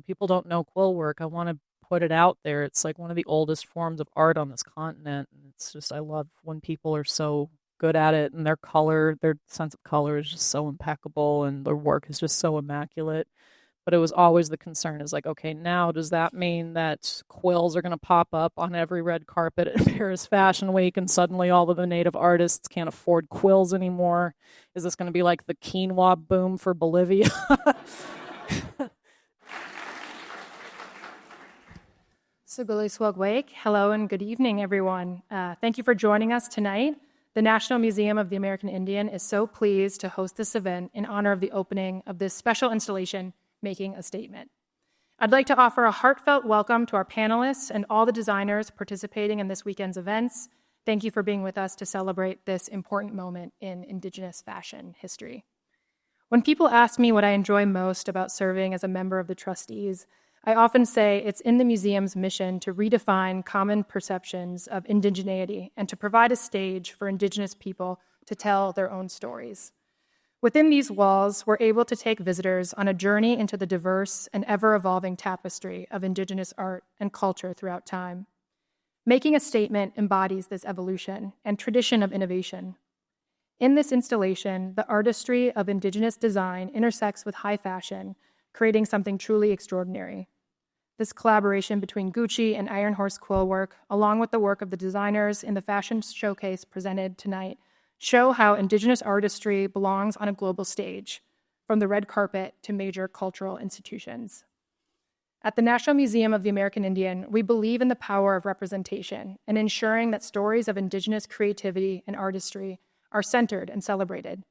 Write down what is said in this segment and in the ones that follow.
people don't know quill work. I want to put it out there. It's like one of the oldest forms of art on this continent. And it's just, I love when people are so good at it, and their sense of color is just so impeccable, and their work is just so immaculate. But it was always the concern is like, okay, now does that mean that quills are going to pop up on every red carpet at Paris Fashion Week and suddenly all of the native artists can't afford quills anymore? Is this going to be like the quinoa boom for Bolivia? Suguleswagwake. Hello and good evening, everyone. Thank you for joining us tonight. The National Museum of the American Indian is so pleased to host this event in honor of the opening of this special installation, Making a Statement. I'd like to offer a heartfelt welcome to our panelists and all the designers participating in this weekend's events. Thank you for being with us to celebrate this important moment in Indigenous fashion history. When people ask me what I enjoy most about serving as a member of the trustees, I often say it's in the museum's mission to redefine common perceptions of indigeneity and to provide a stage for Indigenous people to tell their own stories. Within these walls, we're able to take visitors on a journey into the diverse and ever-evolving tapestry of Indigenous art and culture throughout time. Making a Statement embodies this evolution and tradition of innovation. In this installation, the artistry of Indigenous design intersects with high fashion, creating something truly extraordinary. This collaboration between Gucci and Ironhorse Quillwork, along with the work of the designers in the fashion showcase presented tonight, show how Indigenous artistry belongs on a global stage, from the red carpet to major cultural institutions. At the National Museum of the American Indian, we believe in the power of representation and ensuring that stories of Indigenous creativity and artistry are centered and celebrated.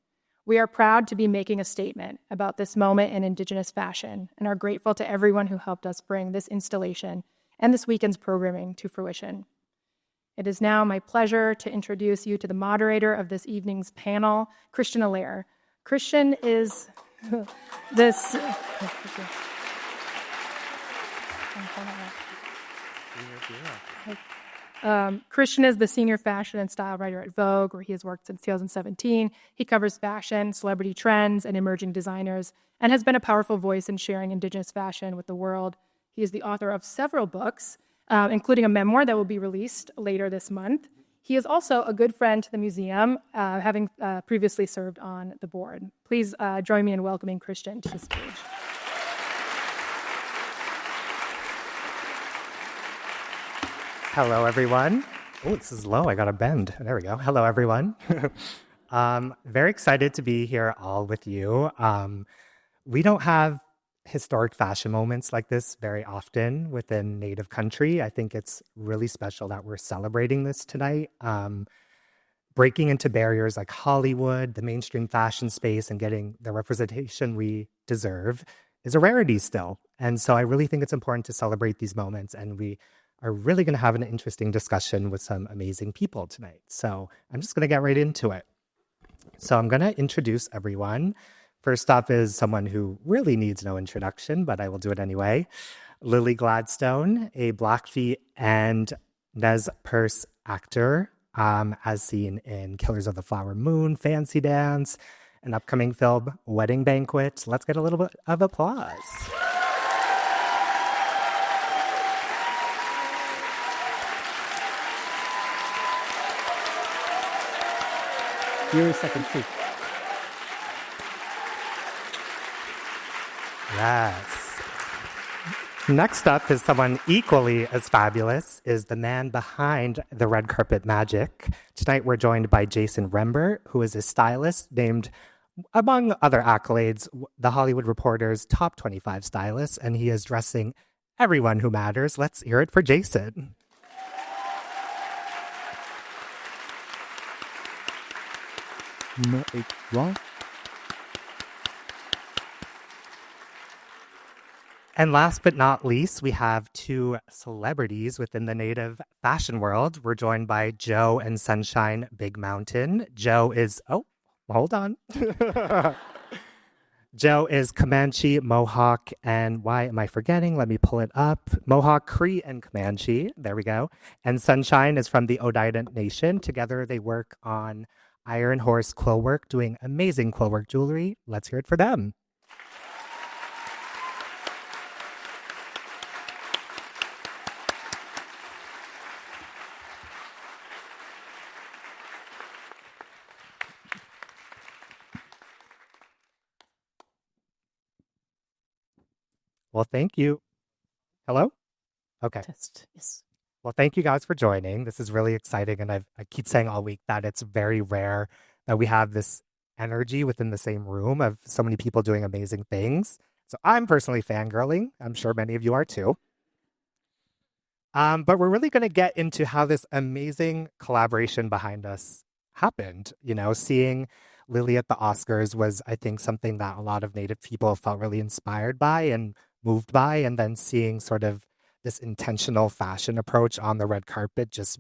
We are proud to be making a statement about this moment in Indigenous fashion and are grateful to everyone who helped us bring this installation and this weekend's programming to fruition. It is now my pleasure to introduce you to the moderator of this evening's panel, Christian Allaire. Christian is this... Christian is the senior fashion and style writer at Vogue, where he has worked since 2017. He covers fashion, celebrity trends, and emerging designers, and has been a powerful voice in sharing Indigenous fashion with the world. He is the author of several books, including a memoir that will be released later this month. He is also a good friend to the museum, having previously served on the board. Please join me in welcoming Christian to the stage. Hello, everyone. Oh, this is low. I got a bend. There we go. Hello, everyone. Very excited to be here all with you. We don't have historic fashion moments like this very often within Native country. I think it's really special that we're celebrating this tonight. Breaking into barriers like Hollywood, the mainstream fashion space, and getting the representation we deserve is a rarity still. And so I really think it's important to celebrate these moments, and we are really going to have an interesting discussion with some amazing people tonight. So I'm just going to get right into it. So I'm going to introduce everyone. First up is someone who really needs no introduction, but I will do it anyway. Lily Gladstone, a Blackfeet and Nez Perce actor, as seen in Killers of the Flower Moon, Fancy Dance, and upcoming film Wedding Banquet. Let's get a little bit of applause. You're a second seat. Yes. Next up is someone equally as fabulous, is the man behind the red carpet magic. Tonight we're joined by Jason Rembert, who is a stylist named, among other accolades, the Hollywood Reporter's top 25 stylist, and he is dressing everyone who matters. Let's hear it for Jason. And last but not least, we have two celebrities within the Native fashion world. We're joined by Joe and Sunshine Big Mountain. Joe is, hold on. Joe is Comanche, Mohawk, and why am I forgetting? Let me pull it up. Mohawk, Cree, and Comanche. There we go. And Sunshine is from the Oneida Nation. Together they work on Ironhorse Quillwork, doing amazing quillwork jewelry. Let's hear it for them. Well, thank you. Hello? Okay. Test. Yes. Well, thank you guys for joining. This is really exciting. And I keep saying all week that it's very rare that we have this energy within the same room of so many people doing amazing things. So I'm personally fangirling. I'm sure many of you are too. But we're really going to get into how this amazing collaboration behind us happened. You know, seeing Lily at the Oscars was, I think, something that a lot of Native people felt really inspired by and moved by. And then seeing sort of this intentional fashion approach on the red carpet just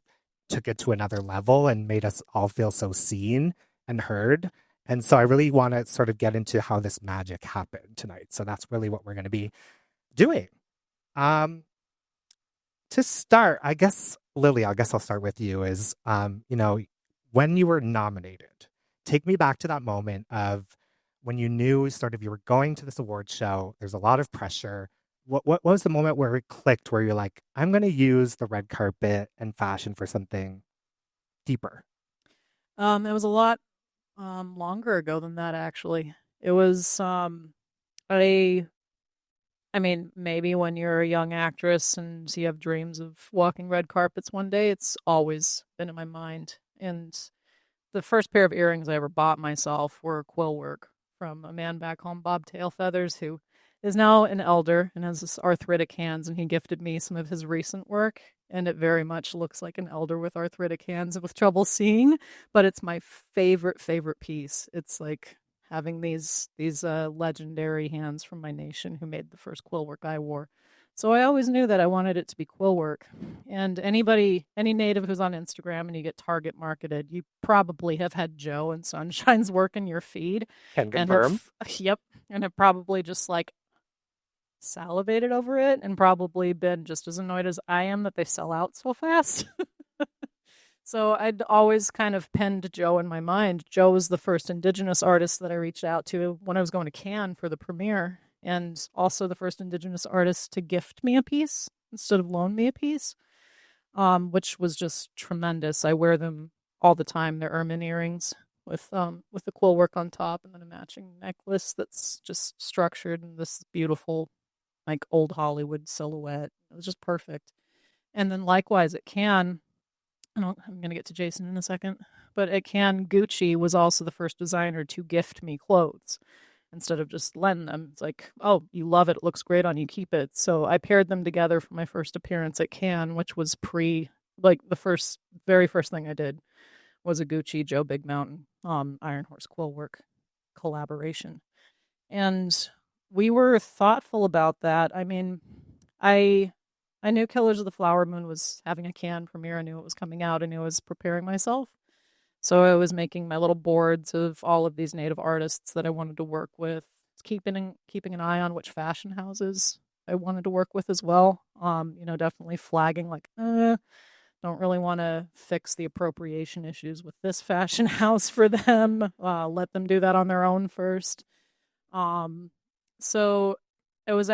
took it to another level and made us all feel so seen and heard. And so I really want to sort of get into how this magic happened tonight. So that's really what we're going to be doing. Um, to start, I guess, Lily, I guess I'll start with you is, when you were nominated, take me back to that moment of when you knew sort of you were going to this award show, there's a lot of pressure. What was the moment where it clicked, where you're like, I'm going to use the red carpet and fashion for something deeper? It was a lot longer ago than that, actually. It was I mean, maybe when you're a young actress and you have dreams of walking red carpets one day, it's always been in my mind. And the first pair of earrings I ever bought myself were quill work from a man back home, Bobtail Feathers, who is now an elder and has this arthritic hands, and he gifted me some of his recent work. And it very much looks like an elder with arthritic hands and with trouble seeing, but it's my favorite piece. It's like having these legendary hands from my nation who made the first quill work I wore. So I always knew that I wanted it to be quill work. And any native who's on Instagram and you get target marketed, you probably have had Joe and Sunshine's work in your feed. Can And confirm. have probably just like salivated over it and probably been just as annoyed as I am that they sell out so fast. So I'd always kind of pinned Joe in my mind. Joe was the first Indigenous artist that I reached out to when I was going to Cannes for the premiere, and also the first Indigenous artist to gift me a piece instead of loan me a piece, which was just tremendous. I wear them all the time. They're ermine earrings with the quill work on top, and then a matching necklace that's just structured in this beautiful, like, old Hollywood silhouette. It was just perfect. And then likewise at Cannes, I'm going to get to Jason in a second, but at Cannes, Gucci was also the first designer to gift me clothes instead of just lend them. It's like, oh, you love it. It looks great on you. Keep it. So I paired them together for my first appearance at Cannes, which was the very first thing I did was a Gucci Joe Big Mountain Ironhorse Quillwork collaboration. And we were thoughtful about that. I mean, I knew Killers of the Flower Moon was having a Cannes premiere. I knew it was coming out. I knew I was preparing myself. So I was making my little boards of all of these native artists that I wanted to work with, keeping an eye on which fashion houses I wanted to work with as well. Definitely flagging like, don't really want to fix the appropriation issues with this fashion house for them. Let them do that on their own first. So it was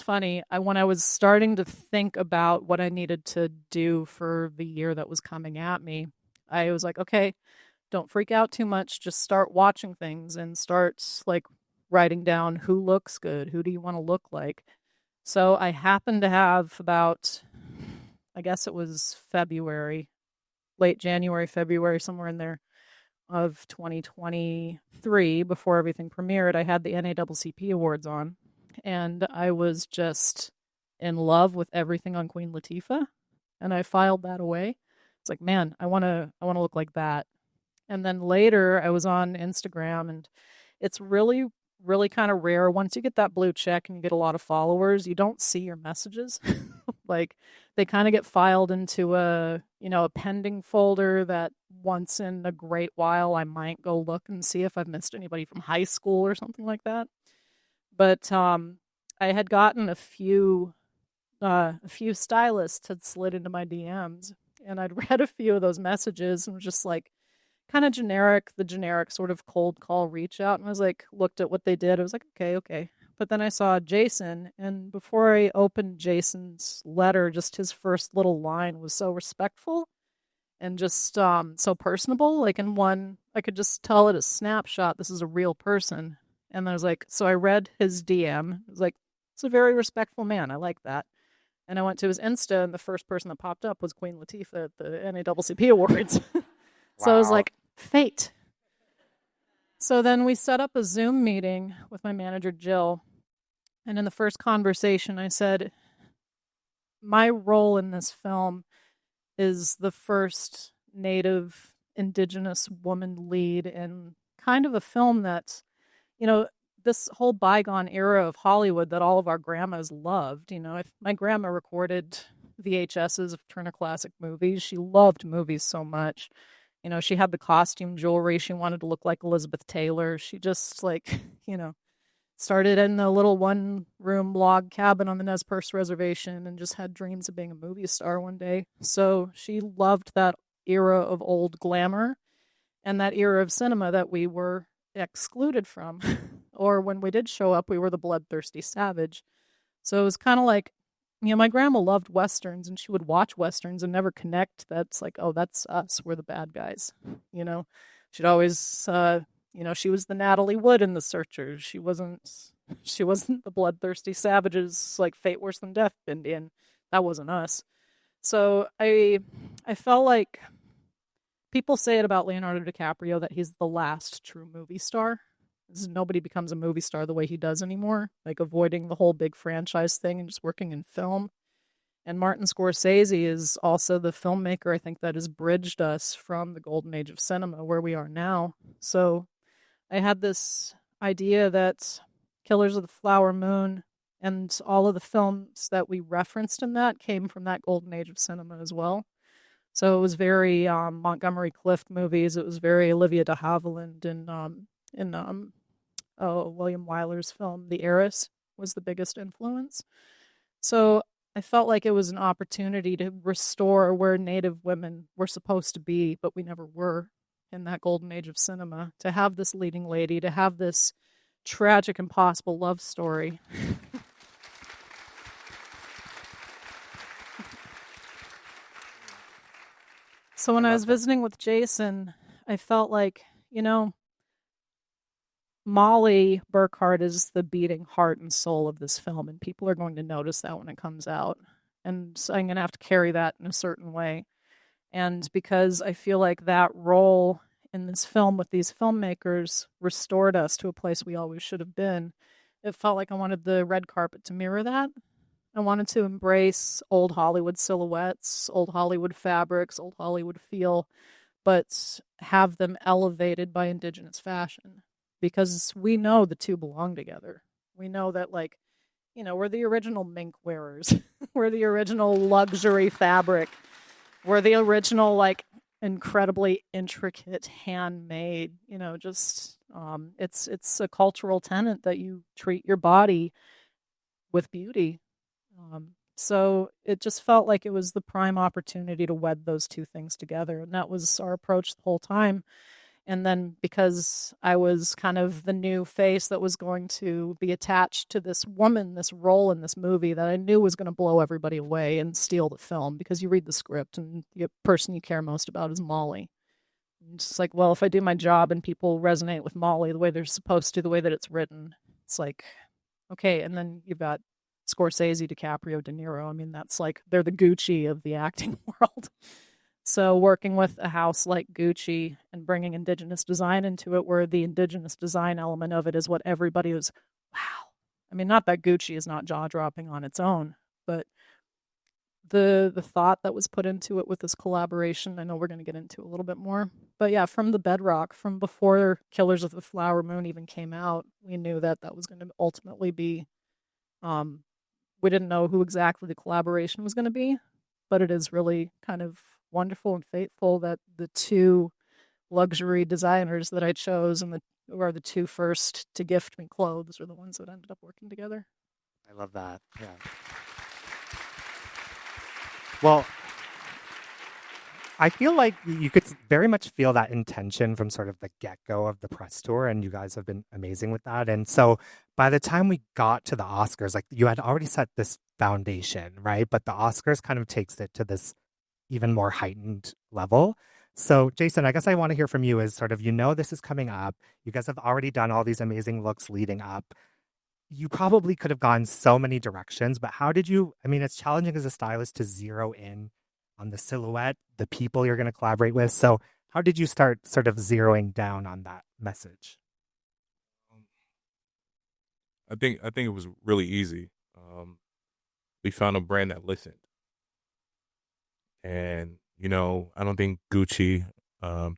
funny. When I was starting to think about what I needed to do for the year that was coming at me, I was like, okay, don't freak out too much. Just start watching things and start like writing down who looks good. Who do you want to look like? So I happened to have about, I guess it was February, late January, February, somewhere in there of 2023, before everything premiered. I had the NAACP Awards on, and I was just in love with everything on Queen Latifah, and I filed that away. It's like, man, I want to look like that. And then later I was on Instagram, and it's really, really kind of rare. Once you get that blue check and you get a lot of followers, you don't see your messages. Like, they kind of get filed into a pending folder that once in a great while I might go look and see if I've missed anybody from high school or something like that. But I had gotten a few stylists had slid into my DMs, and I'd read a few of those messages and was just like, kind of the generic sort of cold call reach out, and I was like, looked at what they did. I was like, okay. But then I saw Jason, and before I opened Jason's letter, just his first little line was so respectful and just so personable. Like, in one, I could just tell at a snapshot, this is a real person. And I was like, so I read his DM. It was like, it's a very respectful man. I like that. And I went to his Insta, and the first person that popped up was Queen Latifah at the NAACP Awards. So I was Wow. like, fate. So then we set up a Zoom meeting with my manager, Jill. And in the first conversation, I said, my role in this film is the first Native Indigenous woman lead in kind of a film that's, this whole bygone era of Hollywood that all of our grandmas loved. If my grandma recorded VHSs of Turner Classic Movies, she loved movies so much. She had the costume jewelry. She wanted to look like Elizabeth Taylor. She just started in a little one-room log cabin on the Nez Perce reservation and just had dreams of being a movie star one day. So she loved that era of old glamour and that era of cinema that we were excluded from. Or when we did show up, we were the bloodthirsty savage. So it was kind of like, my grandma loved Westerns, and she would watch Westerns and never connect. That's like, oh, that's us. We're the bad guys. She'd always, she was the Natalie Wood in The Searchers. She wasn't the bloodthirsty savages like Fate Worse Than Death Indian. That wasn't us. So I felt like people say it about Leonardo DiCaprio that he's the last true movie star. Nobody becomes a movie star the way he does anymore, like avoiding the whole big franchise thing and just working in film. And Martin Scorsese is also the filmmaker, I think, that has bridged us from the golden age of cinema where we are now. So I had this idea that Killers of the Flower Moon and all of the films that we referenced in that came from that golden age of cinema as well. So it was very Montgomery Clift movies. It was very Olivia de Havilland in William Wyler's film The Heiress was the biggest influence. So I felt like it was an opportunity to restore where Native women were supposed to be, but we never were in that golden age of cinema. To have this leading lady, to have this tragic, impossible love story. So when I was visiting with Jason, I felt like, Molly Burkhart is the beating heart and soul of this film, and people are going to notice that when it comes out. And so I'm going to have to carry that in a certain way. And because I feel like that role in this film with these filmmakers restored us to a place we always should have been, it felt like I wanted the red carpet to mirror that. I wanted to embrace old Hollywood silhouettes, old Hollywood fabrics, old Hollywood feel, but have them elevated by Indigenous fashion. Because we know the two belong together. We know that, we're the original mink wearers. We're the original luxury fabric. We're the original, incredibly intricate, handmade, it's a cultural tenet that you treat your body with beauty. So it just felt like it was the prime opportunity to wed those two things together. And that was our approach the whole time. And then because I was kind of the new face that was going to be attached to this woman, this role in this movie that I knew was going to blow everybody away and steal the film, because you read the script and the person you care most about is Molly. It's just like, well, if I do my job and people resonate with Molly the way they're supposed to, the way that it's written, it's like, okay. And then you've got Scorsese, DiCaprio, De Niro. I mean, that's they're the Gucci of the acting world. So working with a house like Gucci and bringing Indigenous design into it, where the Indigenous design element of it is what everybody was, wow. I mean, not that Gucci is not jaw-dropping on its own, but the thought that was put into it with this collaboration, I know we're going to get into a little bit more. But yeah, from the bedrock, from before Killers of the Flower Moon even came out, we knew that was going to ultimately be, we didn't know who exactly the collaboration was going to be, but it is really kind of wonderful and fateful that the two luxury designers that I chose and who are the two first to gift me clothes are the ones that ended up working together. I love that. Yeah. Well, I feel like you could very much feel that intention from sort of the get-go of the press tour, and you guys have been amazing with that. And so by the time we got to the Oscars, you had already set this foundation, right? But the Oscars kind of takes it to this even more heightened level. So, Jason, I guess I want to hear from you is sort of, this is coming up. You guys have already done all these amazing looks leading up. You probably could have gone so many directions, but how did you? I mean, it's challenging as a stylist to zero in on the silhouette, the people you're going to collaborate with. So, how did you start sort of zeroing down on that message? I think it was really easy. We found a brand that listened, and I don't think Gucci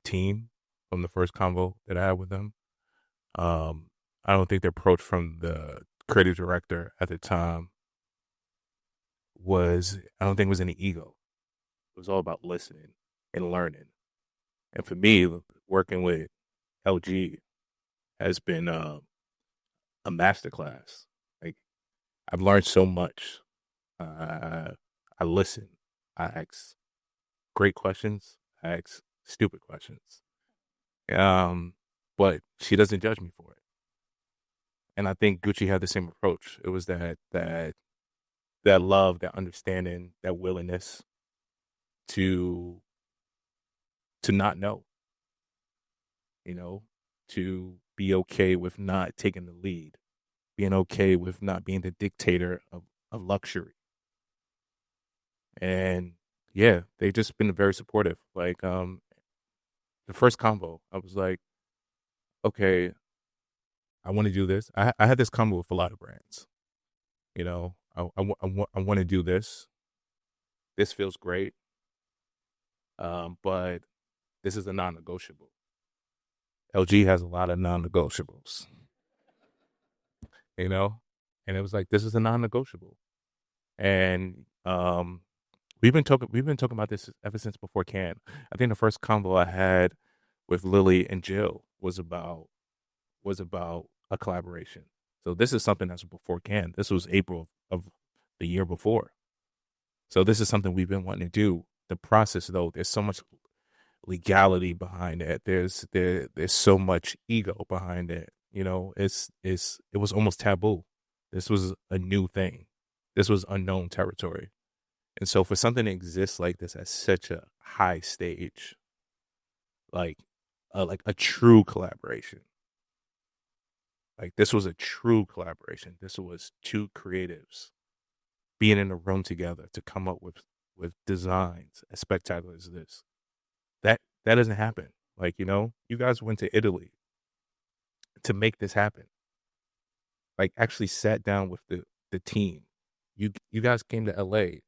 team from the first convo that I had with them. I don't think the approach from the creative director at the time I don't think it was any ego. It was all about listening and learning. And for me, working with LG has been a masterclass. Like, I've learned so much. I listen. I ask great questions. I ask stupid questions. But she doesn't judge me for it. And I think Gucci had the same approach. It was that love, that understanding, that willingness to not know, to be okay with not taking the lead, being okay with not being the dictator of luxury. And yeah, they've just been very supportive. Like, the first combo, I was like, okay, I want to do this. I had this combo with a lot of brands. I want to do this. This feels great. But this is a non-negotiable. LG has a lot of non-negotiables, and it was like, this is a non-negotiable. And we've been talking about this ever since before Cannes. I think the first combo I had with Lily and Jill was about a collaboration. So this is something that's before Cannes. This was April of the year before. So this is something we've been wanting to do. The process, though, there's so much legality behind it. There's so much ego behind it. It was almost taboo. This was a new thing. This was unknown territory. And so for something to exist like this at such a high stage, like a true collaboration. Like, this was a true collaboration. This was two creatives being in a room together to come up with designs as spectacular as this. That doesn't happen. Like, you guys went to Italy to make this happen. Like, actually sat down with the team. You guys came to LA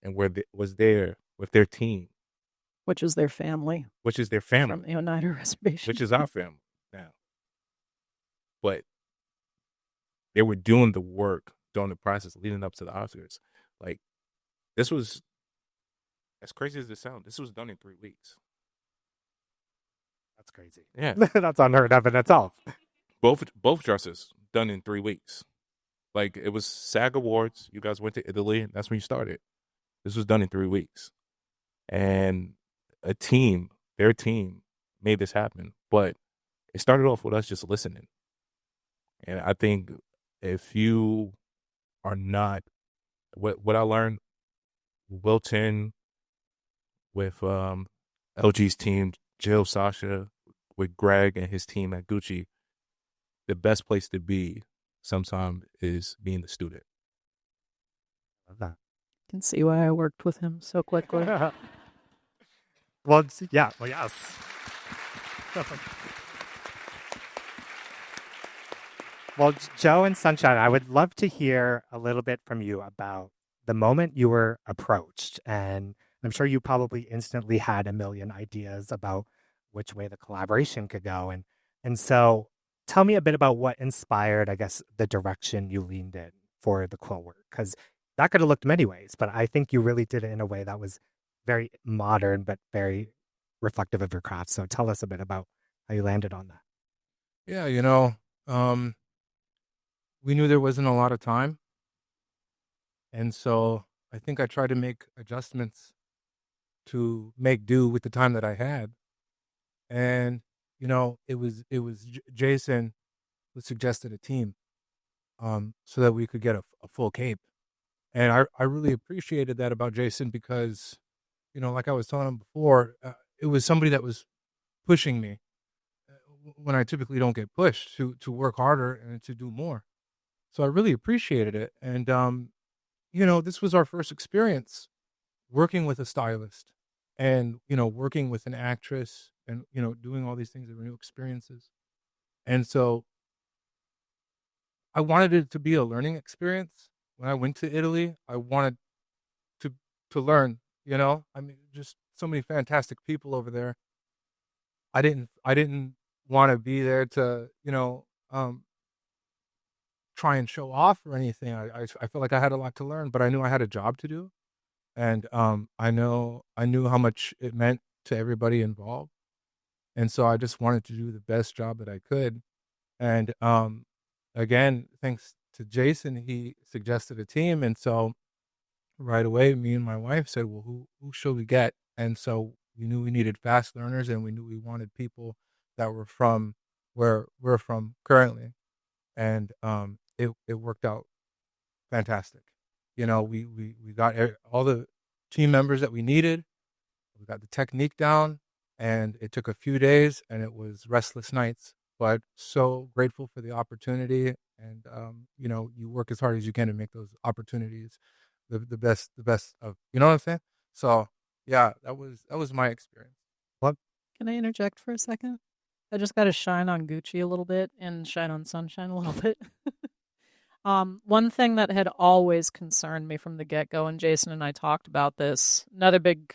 and was there with their team, Which is their family from from the Oneida Reservation. which is our family now. But they were doing the work during the process leading up to the Oscars. Like, this was, as crazy as it sounds, this was done in 3 weeks. That's crazy. Yeah. That's unheard of in itself. Both dresses done in 3 weeks. Like, it was SAG Awards. You guys went to Italy, and that's when you started. This was done in 3 weeks. And their team made this happen. But it started off with us just listening. And I think if you are not, what I learned, Wilton with LG's team, Jill, Sasha, with Greg and his team at Gucci, the best place to be sometimes is being the student. Love that. You can see why I worked with him so quickly. Well, yeah. Well, yes. Well, Joe and Sunshine, I would love to hear a little bit from you about the moment you were approached. And I'm sure you probably instantly had a million ideas about which way the collaboration could go. And so tell me a bit about what inspired, I guess, the direction you leaned in for the quill work. Because that could have looked many ways, but I think you really did it in a way that was very modern, but very reflective of your craft. So tell us a bit about how you landed on that. Yeah, we knew there wasn't a lot of time. And so I think I tried to make adjustments to make do with the time that I had. And, it was Jason who suggested a team so that we could get a full cape. And I really appreciated that about Jason because, like I was telling him before, it was somebody that was pushing me when I typically don't get pushed to work harder and to do more. So I really appreciated it. And, this was our first experience working with a stylist and, working with an actress and, doing all these things that were new experiences. And so I wanted it to be a learning experience. When I went to Italy, I wanted to learn, I mean, just so many fantastic people over there. I didn't want to be there to, try and show off or anything. I felt like I had a lot to learn, but I knew I had a job to do. And I knew how much it meant to everybody involved. And so I just wanted to do the best job that I could. And again, thanks to Jason, he suggested a team. And so right away, me and my wife said, well, who should we get? And so we knew we needed fast learners, and we knew we wanted people that were from where we're from currently. And it worked out fantastic. We got all the team members that we needed. We got the technique down, and it took a few days, and it was restless nights, but so grateful for the opportunity. And, you work as hard as you can to make those opportunities the best of, you know what I'm saying? So yeah, that was my experience. What? Can I interject for a second? I just got to shine on Gucci a little bit and shine on Sunshine a little bit. One thing that had always concerned me from the get-go, and Jason and I talked about this, another big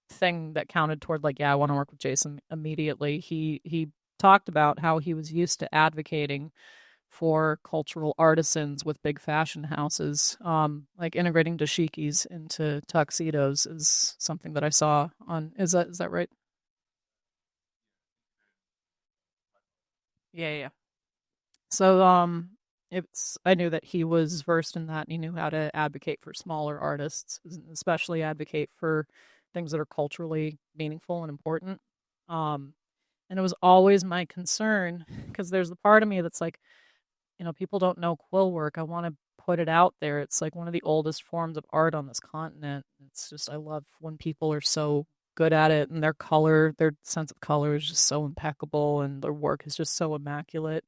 thing that counted toward I want to work with Jason immediately. He talked about how he was used to advocating for cultural artisans with big fashion houses. Integrating dashikis into tuxedos is something that I saw on, is that right? Yeah. So, I knew that he was versed in that, and he knew how to advocate for smaller artists, especially advocate for things that are culturally meaningful and important. And it was always my concern, because there's the part of me that's people don't know quill work. I want to put it out there. It's one of the oldest forms of art on this continent. It's just, I love when people are so good at it, and their sense of color is just so impeccable, and their work is just so immaculate.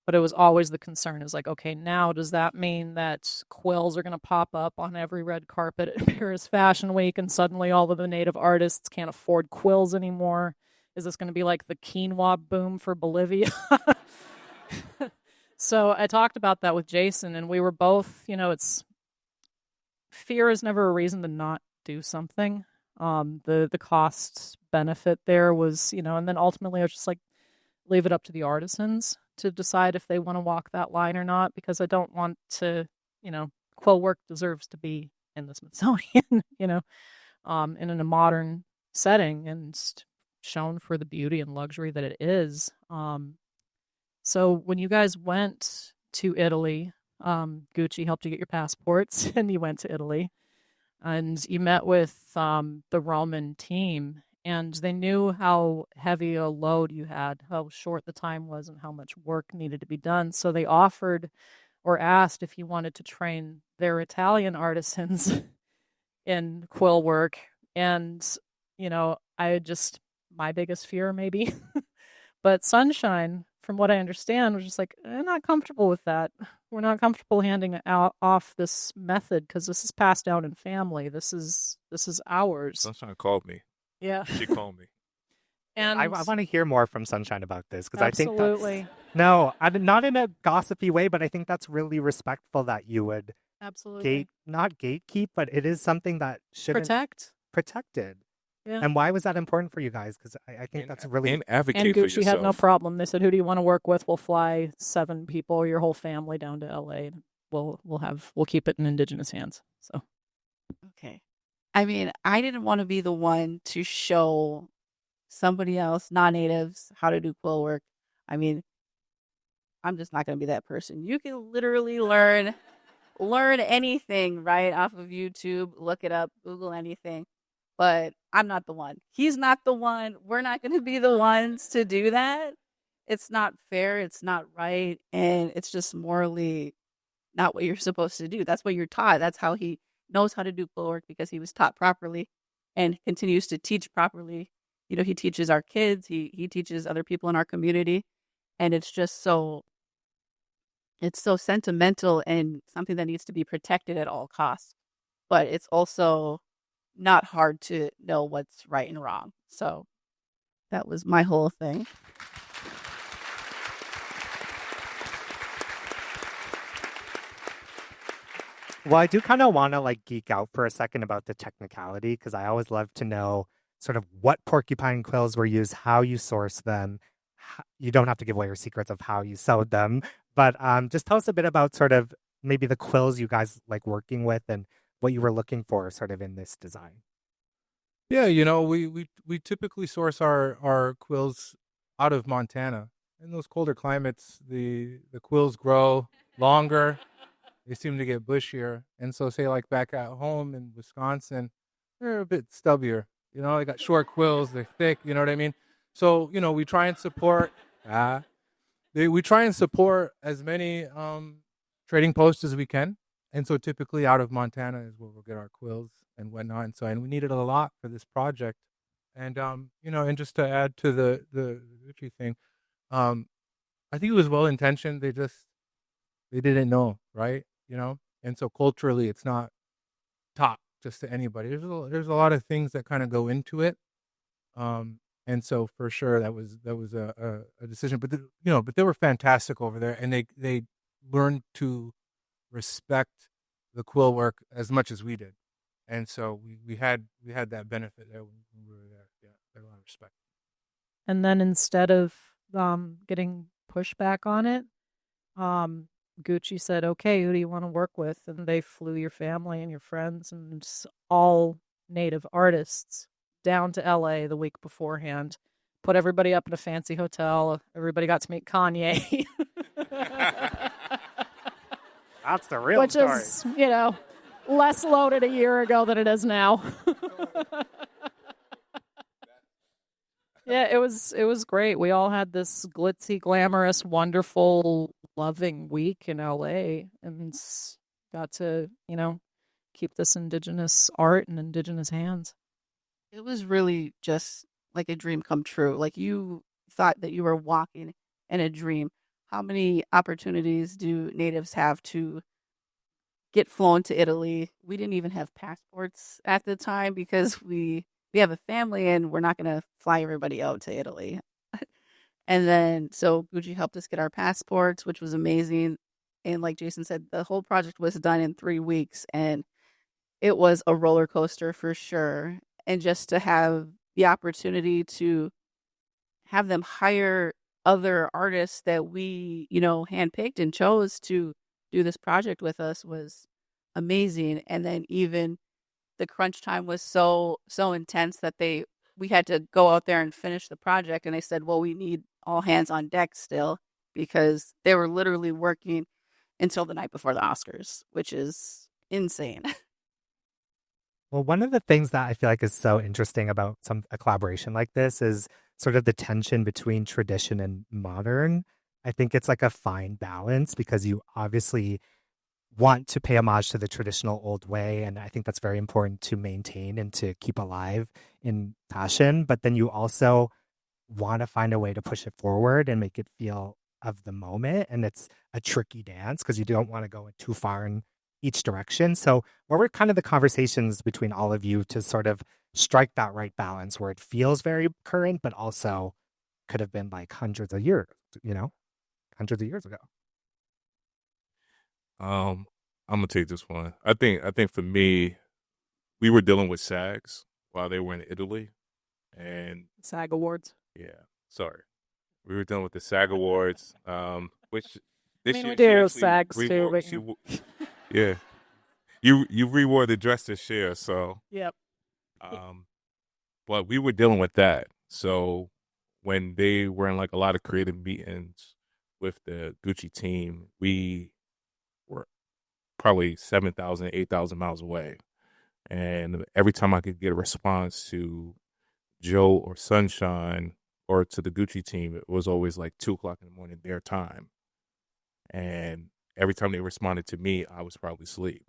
But it was always the concern is okay, now does that mean that quills are going to pop up on every red carpet at Paris Fashion Week, and suddenly all of the native artists can't afford quills anymore? Is this going to be like the quinoa boom for Bolivia? So I talked about that with Jason, and we were both, fear is never a reason to not do something. The cost benefit there was, and then ultimately I was just leave it up to the artisans to decide if they want to walk that line or not, because I don't want to, quill work deserves to be in the Smithsonian, in a modern setting and shown for the beauty and luxury that it is. So when you guys went to Italy, Gucci helped you get your passports, and you went to Italy, and you met with the Roman team, and they knew how heavy a load you had, how short the time was, and how much work needed to be done. So they offered or asked if you wanted to train their Italian artisans in quill work. And, my biggest fear maybe, but Sunshine, from what I understand, was just I'm not comfortable with that. We're not comfortable handing off this method, because this is passed down in family. This is ours. Sunshine called me. Yeah. She called me. And I want to hear more from Sunshine about this, because I think absolutely. No, not in a gossipy way, but I think that's really respectful that you would Absolutely. not gatekeep, but it is something that shouldn't protected. Yeah. And why was that important for you guys? Because I think that's really... And advocate And for Gucci yourself. had no problem. They said, who do you want to work with? We'll fly 7 people, your whole family, down to LA. We'll keep it in Indigenous hands. So Okay. I mean, I didn't want to be the one to show somebody else, non-natives, how to do quill work. I mean, I'm just not going to be that person. You can literally learn anything right off of YouTube, look it up, Google anything. But I'm not the one. He's not the one. We're not going to be the ones to do that. It's not fair. It's not right. And it's just morally not what you're supposed to do. That's what you're taught. That's how he knows how to do quill work, because he was taught properly and continues to teach properly, he teaches our kids, he teaches other people in our community, and it's so sentimental and something that needs to be protected at all costs. But it's also not hard to know what's right and wrong. So that was my whole thing. Well, I do kind of want to like geek out for a second about the technicality, because I always love to know sort of what porcupine quills were used, how you source them. You don't have to give away your secrets of how you sewed them, but just tell us a bit about sort of maybe the quills you guys like working with and what you were looking for sort of in this design. Yeah, we typically source our quills out of Montana. In those colder climates, the quills grow longer. They seem to get bushier. And so say like back at home in Wisconsin, they're a bit stubbier. They got short quills, they're thick, you know what I mean? So, we try and support we try and support as many trading posts as we can. And so typically out of Montana is where we'll get our quills and whatnot. And we needed a lot for this project. And and just to add to the Gucci thing, I think it was well intentioned. They didn't know, right? And so culturally, it's not taught just to anybody. There's a lot of things that kind of go into it, and so for sure that was a decision. But but they were fantastic over there, and they learned to respect the quill work as much as we did, and so we had that benefit there when we were there. Yeah, a lot of respect. And then instead of getting pushback on it, Gucci said, "Okay, who do you want to work with?" And they flew your family and your friends and all native artists down to LA the week beforehand. Put everybody up in a fancy hotel. Everybody got to meet Kanye. That's the real Which story. is, less loaded a year ago than it is now. Yeah, it was great. We all had this glitzy, glamorous, wonderful, loving week in LA and got to, keep this indigenous art in indigenous hands. It was really just like a dream come true. Like you thought that you were walking in a dream. How many opportunities do natives have to get flown to Italy? We didn't even have passports at the time because we have a family and we're not going to fly everybody out to Italy. And then, so Gucci helped us get our passports, which was amazing. And like Jason said, the whole project was done in 3 weeks and it was a roller coaster for sure. And just to have the opportunity to have them hire other artists that we, handpicked and chose to do this project with us was amazing. And then even the crunch time was so intense that we had to go out there and finish the project. And they said, well, we need all hands on deck still because they were literally working until the night before the Oscars, which is insane. Well, one of the things that I feel like is so interesting about a collaboration like this is sort of the tension between tradition and modern. I think it's like a fine balance because you obviously want to pay homage to the traditional old way. And I think that's very important to maintain and to keep alive in fashion. But then you also want to find a way to push it forward and make it feel of the moment. And it's a tricky dance because you don't want to go too far in each direction. So what were kind of the conversations between all of you to sort of strike that right balance where it feels very current, but also could have been like hundreds of years ago? I'm gonna take this one. I think for me, we were dealing with SAGs while they were in Italy, and SAG Awards. yeah, sorry, we were dealing with the SAG Awards, which this year we she do actually SAGs too. But yeah, you rewore the dress this year, so Yep. But we were dealing with that. So when they were in like a lot of creative meetings with the Gucci team, we were probably 7,000, 8,000 miles away. And every time I could get a response to Joe or Sunshine or to the Gucci team, it was always like 2:00 in the morning their time. And every time they responded to me, I was probably asleep.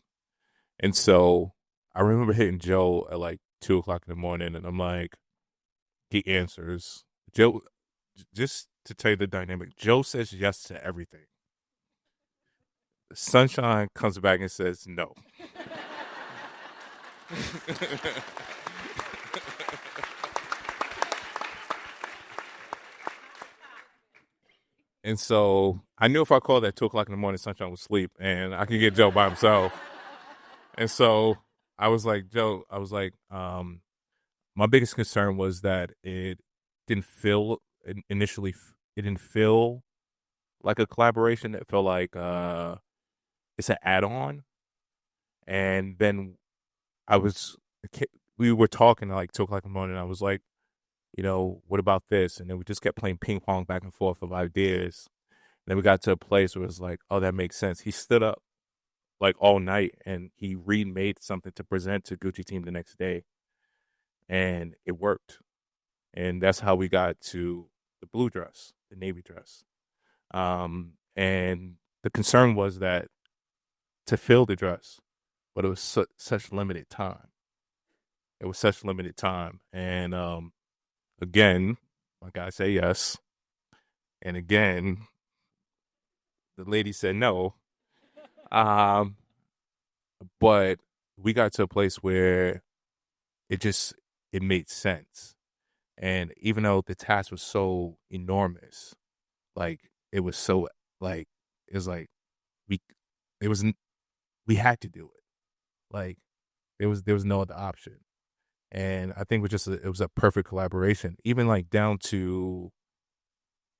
And so I remember hitting Joe at like 2:00 in the morning, and I'm like, he answers. Joe, just to tell you the dynamic, Joe says yes to everything. Sunshine comes back and says no. And so I knew if I called at 2:00 in the morning, Sunshine would sleep, and I could get Joe by himself. And so I was like, Joe, my biggest concern was that it didn't feel initially. It didn't feel like a collaboration. It felt like it's an add-on. And then we were talking at like 2:00 in the morning. I was like, what about this? And then we just kept playing ping pong back and forth of ideas. And then we got to a place where it was like, oh, that makes sense. He stood up like all night and he remade something to present to Gucci team the next day. And it worked. And that's how we got to the blue dress, the navy dress. And the concern was that to fill the dress, but it was such limited time. It was such limited time. And again, my guy said yes. And again, the lady said no. But we got to a place where it made sense. And even though the task was so enormous, we had to do it. Like there was no other option. And I think it was a perfect collaboration, even like down to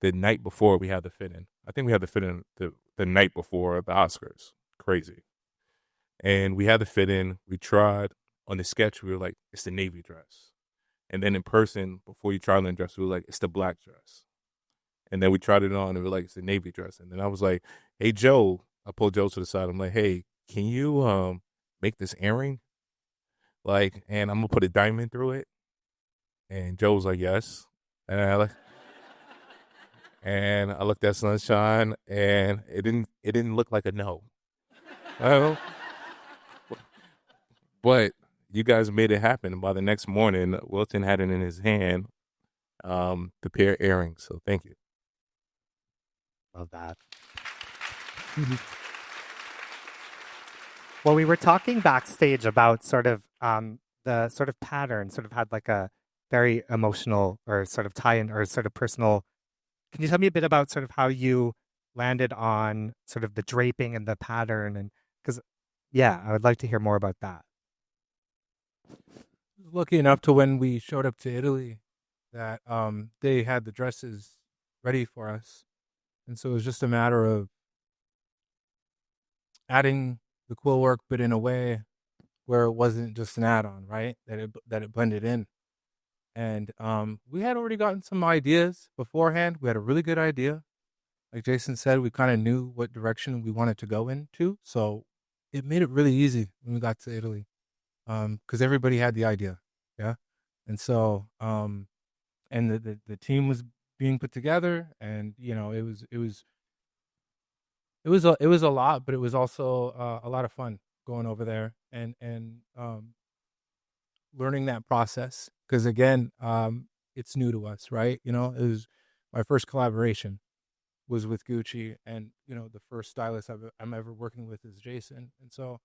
the night before we had the fit-in. I think we had the fit-in the night before the Oscars. Crazy. And we had the fit-in. We tried on the sketch. We were like, it's the navy dress. And then in person, before you tried on the dress, we were like, it's the black dress. And then we tried it on and we were like, it's the navy dress. And then I was like, hey, Joe. I pulled Joe to the side. I'm like, hey, can you make this earring? And I'm gonna put a diamond through it. And Joe was like, yes. And I looked at Sunshine, and it didn't look like a no. But you guys made it happen. And by the next morning, Wilton had it in his hand, the pair of earrings. So thank you. Love that. Well, we were talking backstage about sort of the sort of pattern, sort of had like a very emotional or sort of tie-in or sort of personal. Can you tell me a bit about sort of how you landed on sort of the draping and the pattern? And because, I would like to hear more about that. Lucky enough to when we showed up to Italy that they had the dresses ready for us. And so it was just a matter of adding the quill work, but in a way where it wasn't just an add-on, right? That it blended in. And we had already gotten some ideas beforehand. We had a really good idea. Like Jason said, we kind of knew what direction we wanted to go into. So it made it really easy when we got to Italy because everybody had the idea. Yeah. And so, and the team was being put together, and it was a lot, but it was also a lot of fun going over there and learning that process. Because again, it's new to us, right? It was my first collaboration was with Gucci, and the first stylist I'm ever working with is Jason, and so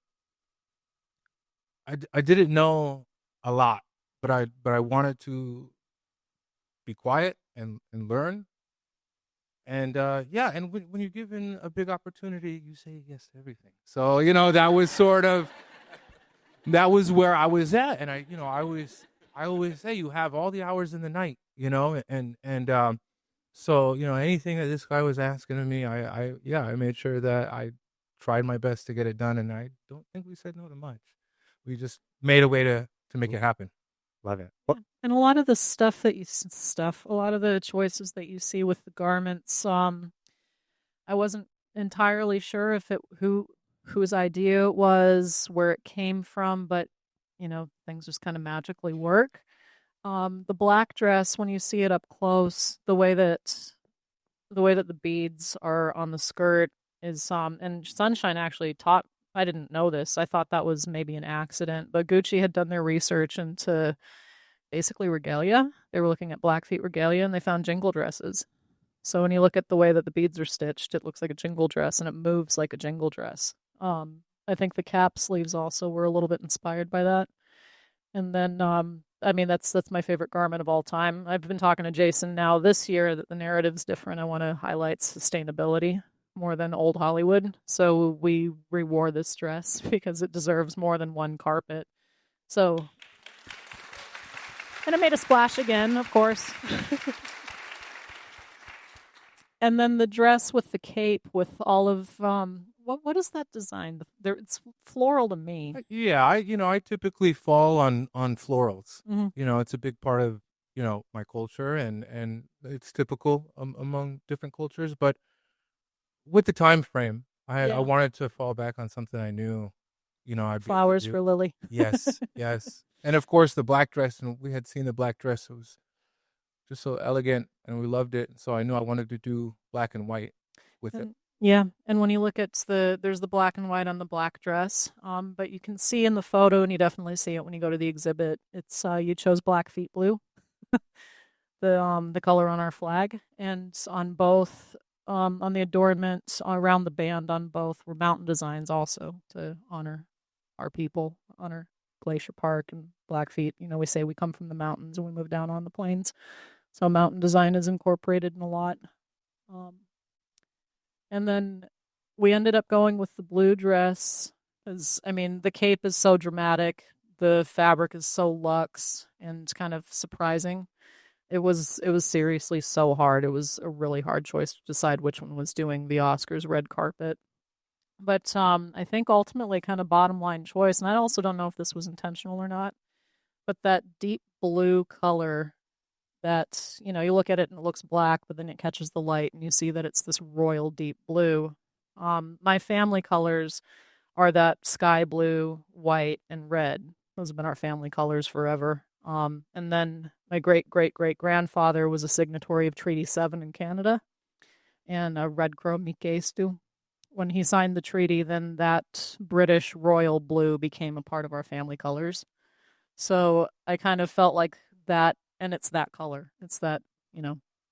I didn't know a lot, but I wanted to be quiet and learn. And and when you're given a big opportunity, you say yes to everything. So that was that was where I was at, and I always say you have all the hours in the night, and so anything that this guy was asking of me, I made sure that I tried my best to get it done, and I don't think we said no to much. We just made a way to make it happen. Love it. And a lot of the a lot of the choices that you see with the garments, I wasn't entirely sure if whose idea it was, where it came from, but things just kind of magically work. The black dress, when you see it up close, the way that the beads are on the skirt is and Sunshine actually taught. I didn't know this. I thought that was maybe an accident, but Gucci had done their research into basically regalia. They were looking at Blackfeet regalia and they found jingle dresses. So when you look at the way that the beads are stitched, it looks like a jingle dress and it moves like a jingle dress. I think the cap sleeves also were a little bit inspired by that. And then, I mean, that's my favorite garment of all time. I've been talking to Jason now this year that the narrative's different. I want to highlight sustainability more than old Hollywood. So we rewore this dress because it deserves more than one carpet. So, and it made a splash again, of course. And then the dress with the cape with all of what is that design? It's floral to me. Yeah, I typically fall on florals. Mhm. It's a big part of my culture, and it's typical among different cultures. But with the time frame, I wanted to fall back on something I knew, I'd be able to Flowers do. for Lily. Yes, yes, and of course the black dress, and we had seen the black dress. It was just so elegant, and we loved it. So I knew I wanted to do black and white with it. Yeah, and when you look at there's the black and white on the black dress, but you can see in the photo, and you definitely see it when you go to the exhibit. It's you chose Blackfeet blue, the color on our flag, and on both on the adornment around the band on both were mountain designs also to honor our people, honor Glacier Park and Blackfeet. We say we come from the mountains and we move down on the plains, so mountain design is incorporated in a lot. And then we ended up going with the blue dress because, I mean, the cape is so dramatic. The fabric is so luxe and kind of surprising. It was seriously so hard. It was a really hard choice to decide which one was doing the Oscars red carpet. But I think ultimately kind of bottom line choice, and I also don't know if this was intentional or not, but that deep blue color that, you look at it and it looks black, but then it catches the light and you see that it's this royal deep blue. My family colors are that sky blue, white, and red. Those have been our family colors forever. And then my great-great-great-grandfather was a signatory of Treaty 7 in Canada and a Red Crow Mikestu. When he signed the treaty, then that British royal blue became a part of our family colors. So I kind of felt like that. And it's that color. It's that,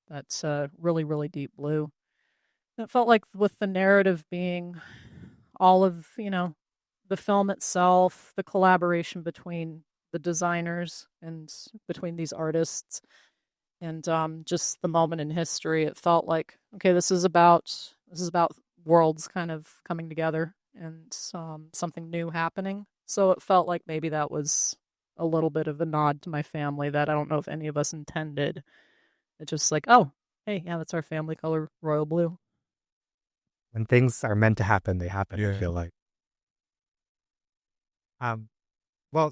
that's really, really deep blue. It felt like with the narrative being all of, the film itself, the collaboration between the designers and between these artists and just the moment in history, it felt like, okay, this is about worlds kind of coming together and something new happening. So it felt like maybe that was a little bit of a nod to my family that I don't know if any of us intended. It's just like, oh, hey, yeah, that's our family color, royal blue. When things are meant to happen, they happen, Yeah. I feel like. Well,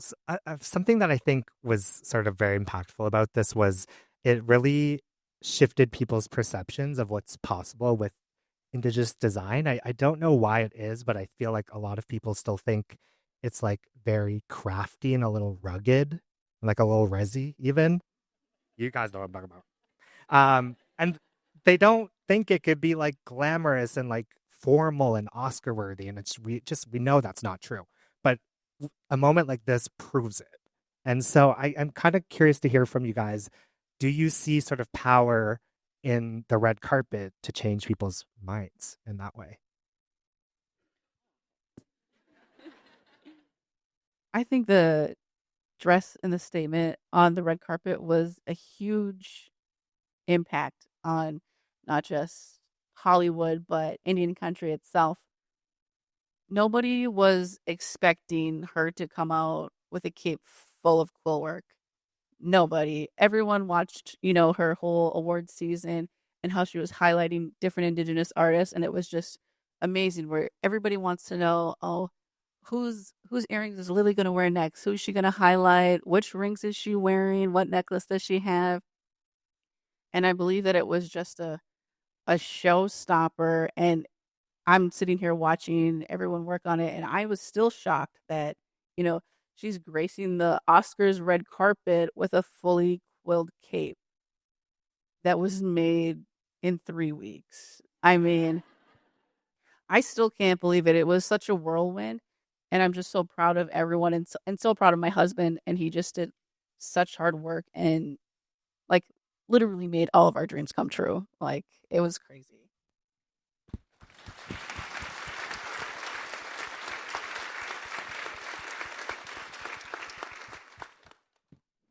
something that I think was sort of very impactful about this was it really shifted people's perceptions of what's possible with Indigenous design. I don't know why it is, but I feel like a lot of people still think it's like very crafty and a little rugged, like a little resi even. You guys know what I'm talking about. And they don't think it could be like glamorous and like formal and Oscar worthy. And we know that's not true. But a moment like this proves it. And so I'm kind of curious to hear from you guys. Do you see sort of power in the red carpet to change people's minds in that way? I think the dress and the statement on the red carpet was a huge impact on not just Hollywood, but Indian country itself. Nobody was expecting her to come out with a cape full of quill work. Nobody. Everyone watched, her whole award season and how she was highlighting different Indigenous artists, and it was just amazing where everybody wants to know, oh, whose earrings is Lily going to wear next? Who's she going to highlight? Which rings is she wearing? What necklace does she have? And I believe that it was just a showstopper. And I'm sitting here watching everyone work on it, and I was still shocked that, she's gracing the Oscars red carpet with a fully quilled cape that was made in 3 weeks. I mean, I still can't believe it. It was such a whirlwind, and I'm just so proud of everyone and so proud of my husband, and he just did such hard work. And literally made all of our dreams come true. Like, it was crazy.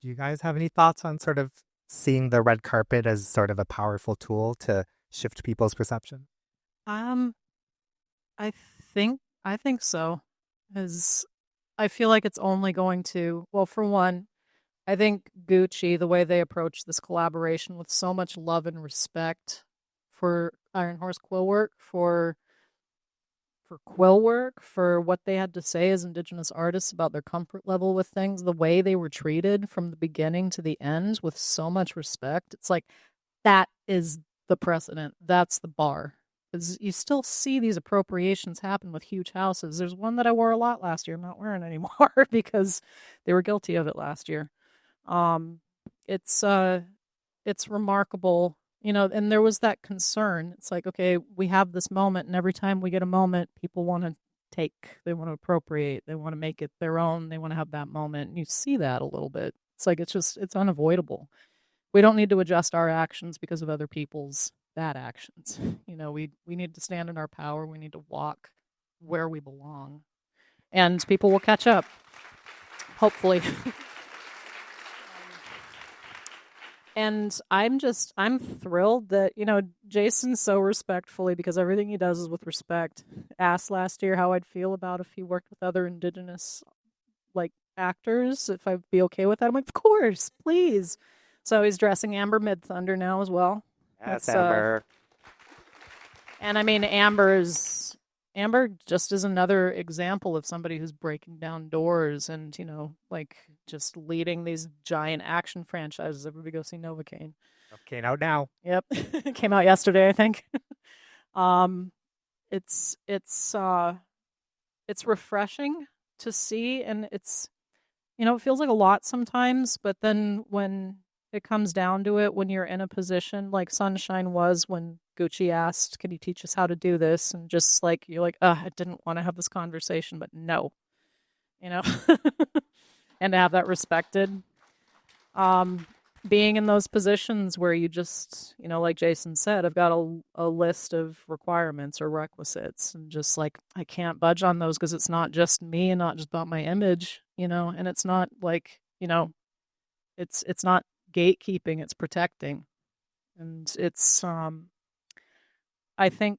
Do you guys have any thoughts on sort of seeing the red carpet as sort of a powerful tool to shift people's perception? Um, I think so. As I feel like it's only going to, well, for one, I think Gucci, the way they approach this collaboration with so much love and respect for Ironhorse Quillwork, for quill work, for what they had to say as Indigenous artists about their comfort level with things, the way they were treated from the beginning to the end with so much respect. It's like that is the precedent. That's the bar. Because you still see these appropriations happen with huge houses. There's one that I wore a lot last year. I'm not wearing anymore because they were guilty of it last year. Um, it's remarkable, and there was that concern. It's like, okay, we have this moment, and every time we get a moment, people want to they want to appropriate, they want to make it their own, they want to have that moment. And you see that a little bit. It's like it's unavoidable. We don't need to adjust our actions because of other people's bad actions. We need to stand in our power. We need to walk where we belong, and people will catch up, hopefully. And I'm thrilled that, Jason so respectfully, because everything he does is with respect, asked last year how I'd feel about if he worked with other Indigenous, like, actors, if I'd be okay with that. I'm like, of course, please. So he's dressing Amber Mid-Thunder now as well. Yes, Amber. And I mean, Amber just is another example of somebody who's breaking down doors and, like, just leading these giant action franchises. Everybody go see Novocaine. Okay, out now. Yep. It came out yesterday, I think. It's refreshing to see, and it's, it feels like a lot sometimes, but then when it comes down to it, when you're in a position like Sunshine was when Gucci asked, can you teach us how to do this? And just like, you're like, I didn't want to have this conversation, but no, and to have that respected. Being in those positions where you just, like Jason said, I've got a list of requirements or requisites, and just like, I can't budge on those because it's not just me and not just about my image, and it's not like, it's not gatekeeping, it's protecting. And it's I think,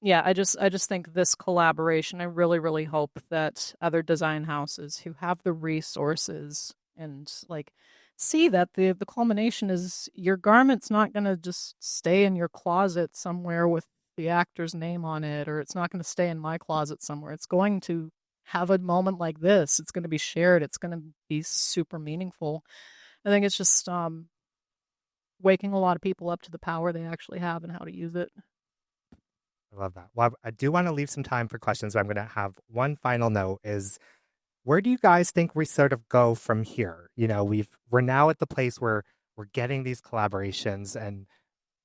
I just think this collaboration, I really, really hope that other design houses who have the resources and, like, see that the culmination is your garment's not going to just stay in your closet somewhere with the actor's name on it, or it's not going to stay in my closet somewhere. It's going to have a moment like this. It's going to be shared. It's going to be super meaningful. I think it's just waking a lot of people up to the power they actually have and how to use it. I love that. Well, I do want to leave some time for questions, but I'm going to have one final note is, where do you guys think we sort of go from here? We're now at the place where we're getting these collaborations, and